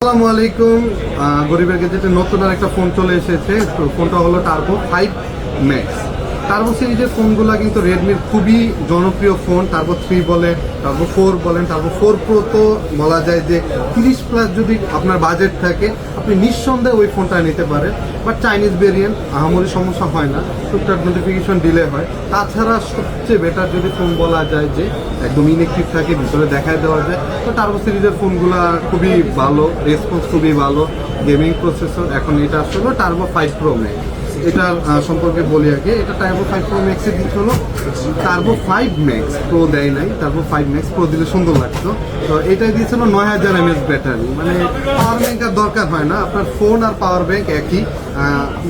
আসসালামু আলাইকুম। গরিবের গেজেটে নতুন আর একটা ফোন চলে এসেছে। তো ফোনটা হলো টার্বো 5 ম্যাক্স। টার্বো সিরিজের ফোনগুলো কিন্তু রেডমির খুবই জনপ্রিয় ফোন। টার্বো 3 বলেন, টার্বো 4 বলেন, টার্বো 4 প্রো তো বলা যায় যে 30+ যদি আপনার বাজেট থাকে আপনি নিঃসন্দেহে ওই ফোনটা নিতে পারেন। বাট চাইনিজ ভেরিয়েন্ট আহামরি সমস্যা হয় না, টুকটাক নোটিফিকেশন ডিলে হয়। তাছাড়া সবচেয়ে বেটার যদি ফোন বলা যায় যে একদম ইনেকটিভ থাকে, ভিতরে দেখায় দেওয়া যায়, তো টার্বো সিরিজের ফোনগুলো খুবই ভালো, রেসপন্স খুবই ভালো, গেমিং প্রসেসর। এখন এটা আসলে টার্বো 5 প্রো ম্যাক্স। এটার সম্পর্কে বলি আগে, এটা টার্বো 5 প্রো ম্যাক্সের দিক হলো টার্বো 5 ম্যাক্স প্রো দেয় নাই, টার্বো 5 ম্যাক্স প্রো দিলে সুন্দর লাগতো। তো এটাই দিয়েছিল 9000 mAh ব্যাটারি, মানে পাওয়ার ব্যাংক আর দরকার হয় না, আপনার ফোন আর পাওয়ার ব্যাংক একই।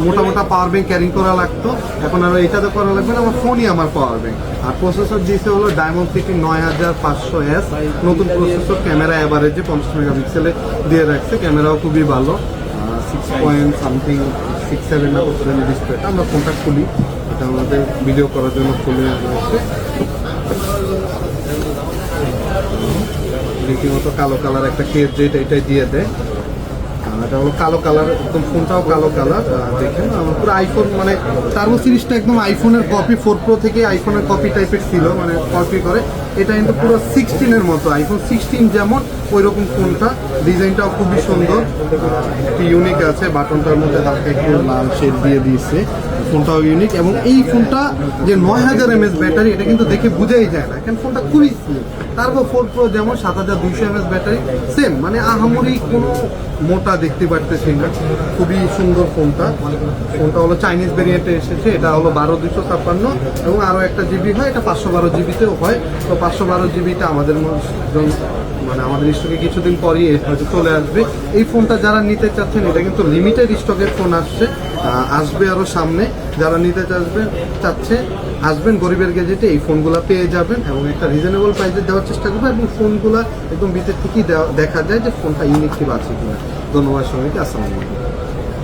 মোটা পাওয়ার ব্যাংক ক্যারিং করা লাগতো, এখন আর এটাতে করা লাগবে না, আমার ফোনই আমার পাওয়ার ব্যাংক। আর প্রসেসর দিয়েছে হলো ডায়মন্ড সিটি 9500S, নতুন প্রসেসর। ক্যামেরা অ্যাভারেজে 50 মেগাপিক্সেলে দিয়ে রাখছে, ক্যামেরাও খুবই ভালো, 6.67 না কত ডিসপ্লেটা। আমরা ফোনটা খুলি, এটা আমাদের ভিডিও করার জন্য খুলে রয়েছে। রীতিমতো কালো কালার একটা কেস, যেটা এটাই দিয়ে দেয়। এটা হলো কালো কালার, একদম ফোনটাও কালো কালার। দেখেন আমার পুরো আইফোন, মানে টার্বো সিরিজটা একদম আইফোনের কপি, 4 প্রো থেকে আইফোনের কপি টাইপের ছিল, মানে কপি করে। এটা কিন্তু পুরো 16-এর মতো, আইফোন 16 যেমন ওই রকম ফোনটা। ডিজাইনটাও খুবই সুন্দর, একটু ইউনিক আছে, বাটনটার মধ্যে হালকা একটু লাল শেড দিয়ে দিয়েছে, ফোনটাও ইউনিক। এবং এই ফোনটা যে 9000 mAh ব্যাটারি, এটা কিন্তু দেখে বোঝাই যায় না, কারণ ফোনটা খুবই স্লিম। টার্বো 4 প্রো যেমন 7200 mAh ব্যাটারি, সেম, মানে আহামরি কোনো মোটা দেখতে পারতেছি না, খুবই সুন্দর ফোনটা। ফোনটা হলো চাইনিজ ভেরিয়েন্টে এসেছে, এটা হলো 12256 এবং আরও একটা জিবি হয়, এটা 512 জিবিতেও হয়। তো 512 জিবিটা আমাদের মানে আমাদের স্টকে কিছুদিন পরই হয়তো চলে আসবে। এই ফোনটা যারা নিতে চাচ্ছেন, এটা কিন্তু লিমিটেড স্টকের ফোন আসবে আরও সামনে। যারা নিতে চাচ্ছে আসবেন গরিবের গেজেটে, এই ফোনগুলো পেয়ে যাবেন এবং একটা রিজনেবল প্রাইসে দেওয়ার চেষ্টা করবেন। এবং ফোনগুলো একদম ভিতর থেকেই দেখা যায় যে ফোনটা ইউনিক আছে কিনা। ধন্যবাদ সবাইকে, আসসালামু আলাইকুম।